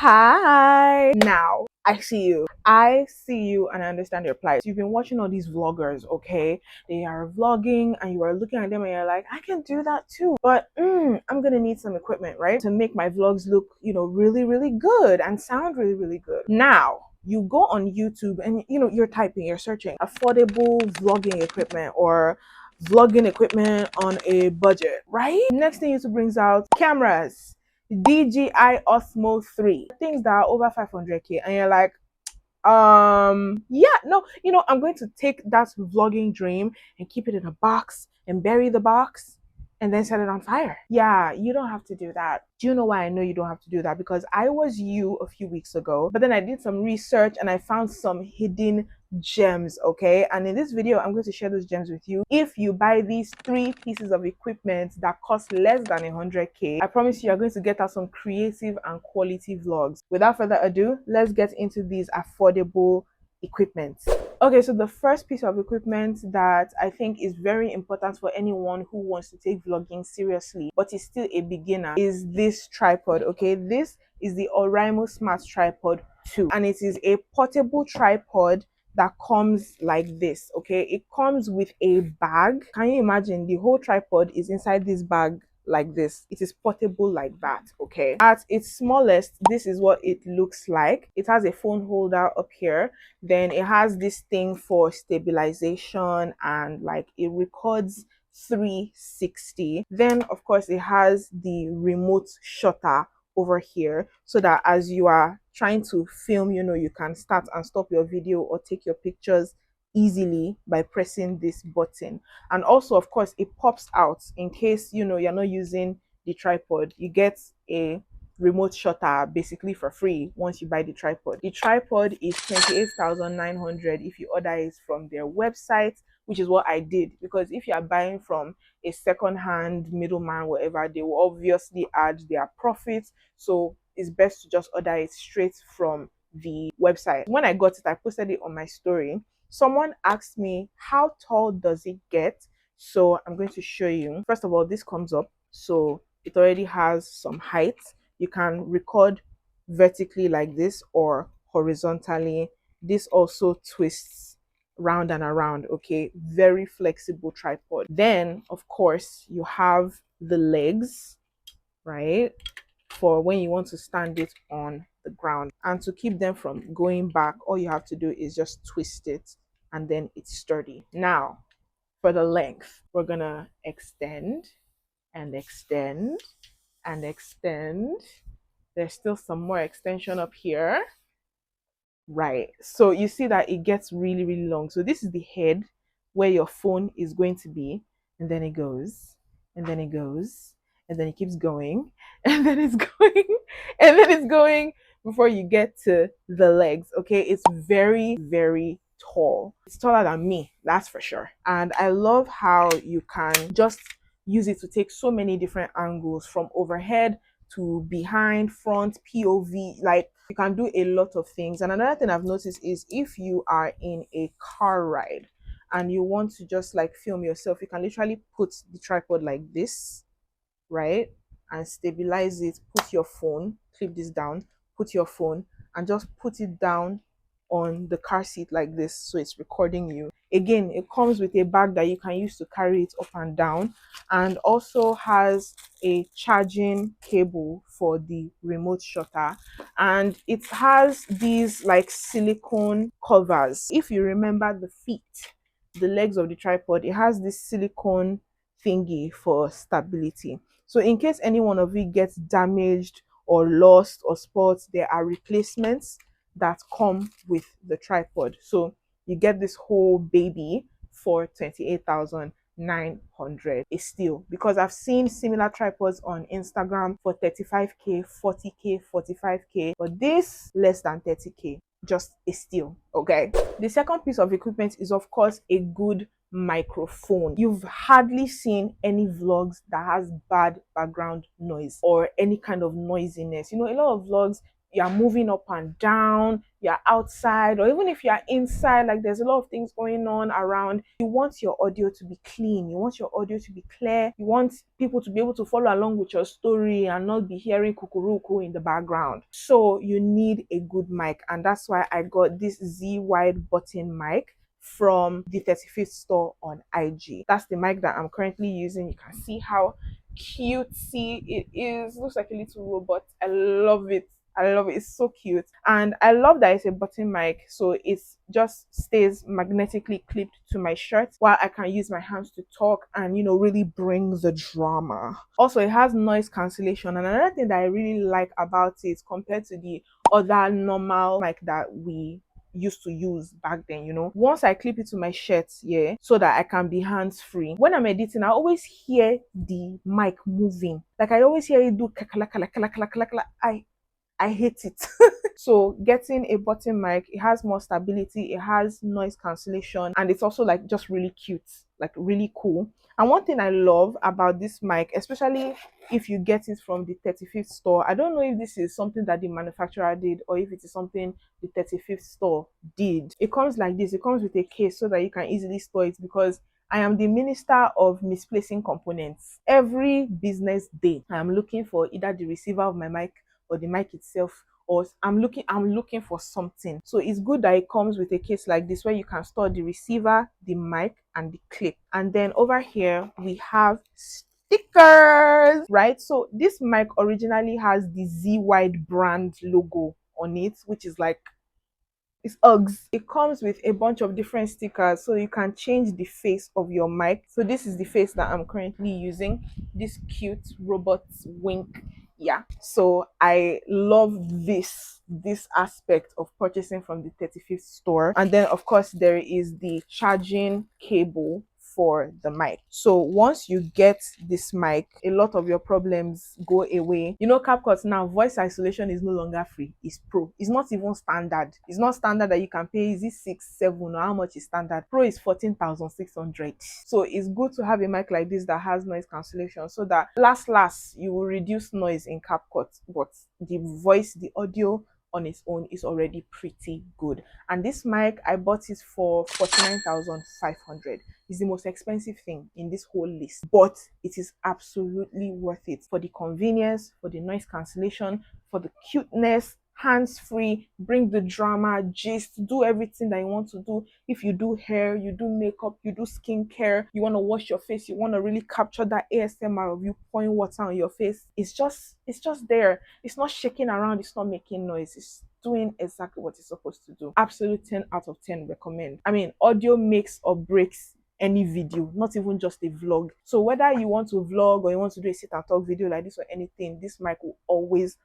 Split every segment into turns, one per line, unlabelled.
Hi. Now, I see you. I see you and I understand your plight. You've been watching all these vloggers, okay? They are vlogging and you are looking at them and you're like, I can do that too. But I'm gonna need some equipment, right? To make my vlogs look, really, really good and sound really, really good. Now, you go on YouTube and you're typing, you're searching affordable vlogging equipment or vlogging equipment on a budget, right? Next thing YouTube brings out cameras, DJI Osmo 3, things that are over 500k, and you're like, yeah, no, I'm going to take that vlogging dream and keep it in a box and bury the box and then set it on fire. Yeah, you don't have to do that. Do you know why I know you don't have to do that? Because I was you a few weeks ago, but then I did some research and I found some hidden gems, okay? And in this video, I'm going to share those gems with you. If you buy these 3 pieces of equipment that cost less than 100k, I promise you are going to get out some creative and quality vlogs. Without further ado, let's get into these affordable equipment. Okay, so the first piece of equipment that I think is very important for anyone who wants to take vlogging seriously but is still a beginner is this tripod. Okay, this is the Oraimo Smart Tripod 2 and it is a portable tripod that comes like this. Okay, it comes with a bag. Can you imagine? The whole tripod is inside this bag like this. It is portable like that. Okay, at its smallest, this is what it looks like. It has a phone holder up here, then it has this thing for stabilization and like it records 360. Then of course it has the remote shutter over here so that as you are trying to film, you can start and stop your video or take your pictures easily by pressing this button. And also of course it pops out in case you're not using the tripod. You get a remote shutter basically for free once you buy the tripod. The tripod is 28,900 if you order it from their website, which is what I did, because if you are buying from a second-hand middleman, whatever, they will obviously add their profits. So it's best to just order it straight from the website. When I got it, I posted it on my story. Someone asked me, how tall does it get? So I'm going to show you. First of all, this comes up, so it already has some height. You can record vertically like this or horizontally. This also twists round and around. Okay, very flexible tripod. Then of course you have the legs, right, for when you want to stand it on the ground. And to keep them from going back, all you have to do is just twist it and then it's sturdy. Now for the length, we're gonna extend and extend and extend. There's still some more extension up here, right? So you see that it gets really, really long. So this is the head where your phone is going to be, and then it goes, and then it goes, and then it keeps going, and then it's going, and then it's going before you get to the legs. Okay, it's very, very tall. It's taller than me, that's for sure. And I love how you can just use it to take so many different angles, from overhead to behind, front, POV. Like, you can do a lot of things. And another thing I've noticed is if you are in a car ride and you want to just like film yourself, you can literally put the tripod like this, right, and stabilize it. Put your phone, clip this down, put your phone, and just put it down on the car seat like this, so it's recording you. Again, it comes with a bag that you can use to carry it up and down, and also has a charging cable for the remote shutter, and it has these like silicone covers. If you remember the feet, the legs of the tripod, it has this silicone thingy for stability. So in case any one of it gets damaged or lost or spoiled, there are replacements that come with the tripod. So you get this whole baby for 28,900. A steal, because I've seen similar tripods on Instagram for 35k, 40k, 45k, but this less than 30k. Just a steal. Okay, the second piece of equipment is of course a good microphone. You've hardly seen any vlogs that has bad background noise or any kind of noisiness. A lot of vlogs, you're moving up and down, you're outside, or even if you're inside, like there's a lot of things going on around, you want your audio to be clean, you want your audio to be clear, you want people to be able to follow along with your story and not be hearing kukuruku in the background. So you need a good mic, and that's why I got this Z wide button mic from the 35th store on IG. That's the mic that I'm currently using. You can see how cutesy it is. Looks like a little robot. I love it. I love it. It's so cute. And I love that it's a button mic, so it just stays magnetically clipped to my shirt while I can use my hands to talk and, you know, really bring the drama. Also, it has noise cancellation. And another thing that I really like about it compared to the other normal mic that we used to use back then, you know, once I clip it to my shirt, yeah, so that I can be hands free, when I'm editing, I always hear the mic moving. Like I always hear it do kakala kala kala kala kala kala. I hate it. So getting a button mic, it has more stability, it has noise cancellation, and it's also like just really cute, like really cool. And one thing I love about this mic, especially if you get it from the 35th store, I don't know if this is something that the manufacturer did or if it is something the 35th store did. It comes like this. It comes with a case so that you can easily store it, because I am the minister of misplacing components. Every business day, I am looking for either the receiver of my mic or the mic itself, or I'm looking for something. So it's good that it comes with a case like this where you can store the receiver, the mic, and the clip. And then over here we have stickers, right? So this mic originally has the Z Wide brand logo on it, which is like, it's Uggs. It comes with a bunch of different stickers, so you can change the face of your mic. So this is the face that I'm currently using, this cute robot wink. Yeah, so I love this aspect of purchasing from the 35th store. And then of course there is the charging cable for the mic. So once you get this mic, a lot of your problems go away. You know, CapCut now, voice isolation is no longer free, it's pro. It's not even standard. It's not standard that you can pay, is it 6, 7, or how much is standard? Pro is 14,600. So it's good to have a mic like this that has noise cancellation, so that last you will reduce noise in CapCut, but the voice, the audio on its own is already pretty good. And this mic, I bought it for 49,500. It's the most expensive thing in this whole list, but it is absolutely worth it for the convenience, for the noise cancellation, for the cuteness, hands-free, bring the drama, gist, do everything that you want to do. If you do hair, you do makeup, you do skincare, you want to wash your face, you want to really capture that ASMR of you pouring water on your face, it's just there. It's not shaking around, it's not making noise, it's doing exactly what it's supposed to do. Absolute 10 out of 10 recommend. I mean, audio makes or breaks any video, not even just a vlog. So whether you want to vlog or you want to do a sit and talk video like this or anything, this mic will always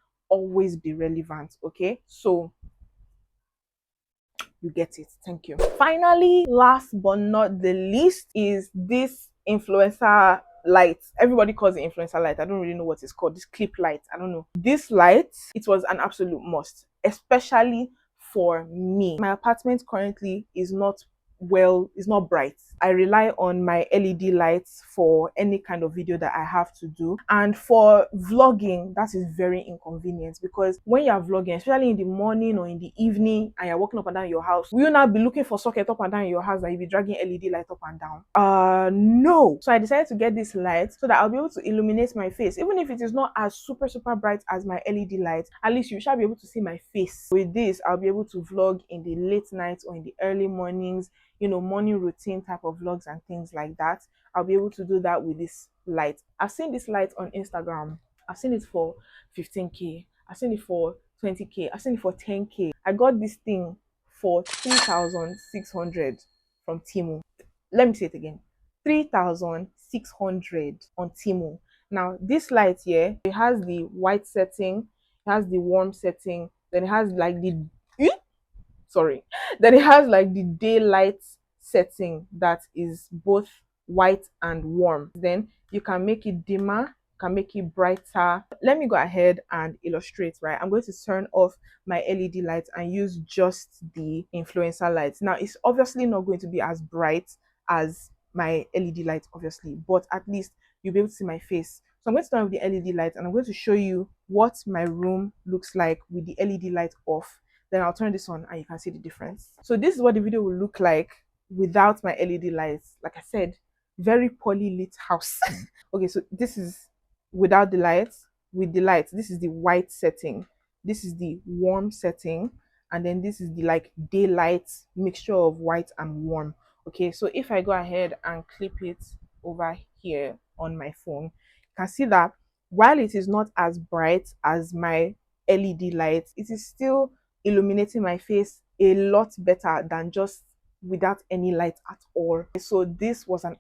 be relevant. Okay, so you get it. Thank you. Finally, last but not the least, is this influencer light. Everybody calls it influencer light. I don't really know what it's called. This clip light, I don't know. This light, it was an absolute must, especially for me. My apartment currently is not bright. I rely on my LED lights for any kind of video that I have to do. And for vlogging, that is very inconvenient, because when you're vlogging, especially in the morning or in the evening, and you're walking up and down your house, will you now be looking for socket up and down in your house and you'll be dragging LED light up and down? No. So I decided to get this light so that I'll be able to illuminate my face. Even if it is not as super bright as my LED light, at least you shall be able to see my face. With this, I'll be able to vlog in the late nights or in the early mornings, you know, morning routine type of vlogs and things like that. I'll be able to do that with this light. I've seen this light on Instagram. I've seen it for 15k. I've seen it for 20k. I've seen it for 10k. I got this thing for 3,600 from Temu. Let me say it again. 3,600 on Temu. Now, this light here, it has the white setting, it has the warm setting, then it has like the then it has like the daylight setting that is both white and warm. Then you can make it dimmer, you can make it brighter. Let me go ahead and illustrate, right? I'm going to turn off my LED lights and use just the influencer lights. Now, it's obviously not going to be as bright as my LED light, obviously, but at least you'll be able to see my face. So I'm going to turn off the LED lights and I'm going to show you what my room looks like with the LED light off. Then I'll turn this on and you can see the difference. So this is what the video will look like without my LED lights. Like I said, very poorly lit house. Okay, so this is without the lights. With the lights, this is the white setting, this is the warm setting, and then this is the like daylight mixture of white and warm. Okay, so if I go ahead and clip it over here on my phone, you can see that while it is not as bright as my LED light, it is still illuminating my face a lot better than just without any light at all. So this was an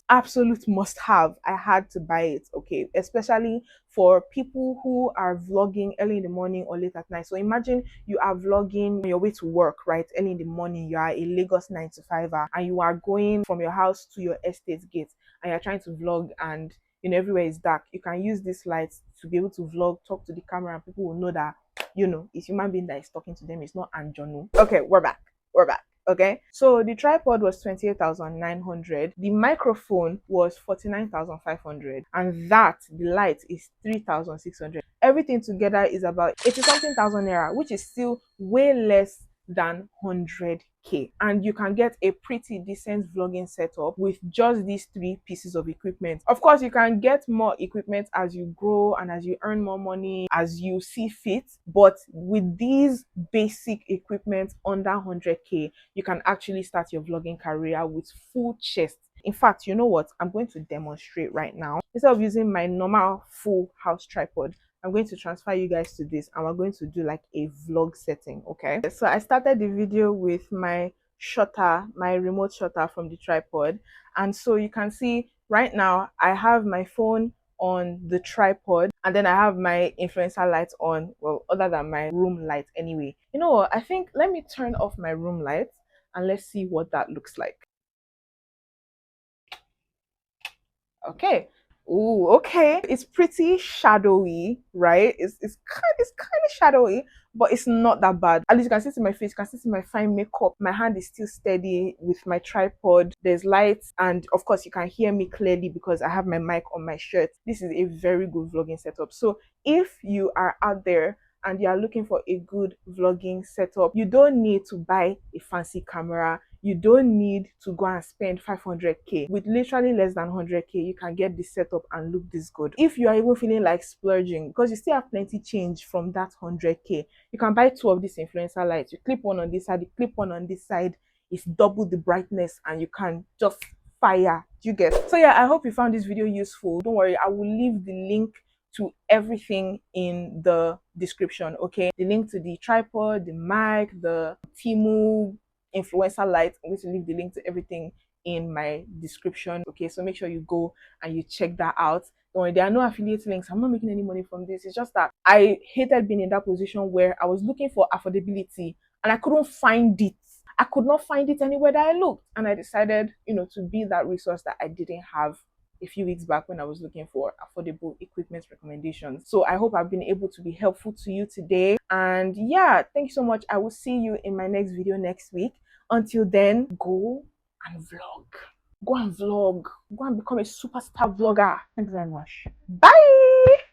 absolute must have. I had to buy it, okay, especially for people who are vlogging early in the morning or late at night. So imagine you are vlogging on your way to work, right? Early in the morning, you are a Lagos 9 to 5er and you are going from your house to your estate gate and you're trying to vlog, and everywhere is dark. You can use this light to be able to vlog, talk to the camera, and people will know that it's human being that is talking to them. It's not Anjonu. Okay, we're back. Okay, so the tripod was 28,900, the microphone was 49,500, and the light is 3,600. Everything together is about 80 something thousand naira, which is still way less than 100k, and you can get a pretty decent vlogging setup with just these 3 pieces of equipment. Of course, you can get more equipment as you grow and as you earn more money as you see fit, but with these basic equipment under 100k, you can actually start your vlogging career with full chest. In fact, you know what, I'm going to demonstrate right now. Instead of using my normal full house tripod, I'm going to transfer you guys to this and we're going to do like a vlog setting. Okay, so I started the video with my shutter, my remote shutter from the tripod, and so you can see right now I have my phone on the tripod and then I have my influencer light on, well, other than my room light anyway. You know what, I think let me turn off my room light and let's see what that looks like. Okay. Ooh, okay. It's pretty shadowy, right? It's kind of shadowy, but it's not that bad. At least you can see my face, you can see my fine makeup. My hand is still steady with my tripod. There's lights, and of course you can hear me clearly because I have my mic on my shirt. This is a very good vlogging setup. So if you are out there and you are looking for a good vlogging setup, you don't need to buy a fancy camera. You don't need to go and spend 500k. With literally less than 100k, you can get this setup and look this good. If you are even feeling like splurging, because you still have plenty change from that 100k, you can buy 2 of these influencer lights. You clip one on this side, you clip one on this side. It's double the brightness and you can just fire. Do you get? So yeah, I hope you found this video useful. Don't worry, I will leave the link to everything in the description. Okay, the link to the tripod, the mic, the Timu influencer light. I'm going to leave the link to everything in my description. Okay, so make sure you go and you check that out. Don't worry, there are no affiliate links. I'm not making any money from this. It's just that I hated being in that position where I was looking for affordability and I couldn't find it. I could not find it anywhere that I looked, and I decided, to be that resource that I didn't have a few weeks back when I was looking for affordable equipment recommendations. So I hope I've been able to be helpful to you today. And yeah, thank you so much. I will see you in my next video next week. Until then, go and vlog. Go and vlog. Go and become a superstar vlogger. Thank you very much. Bye.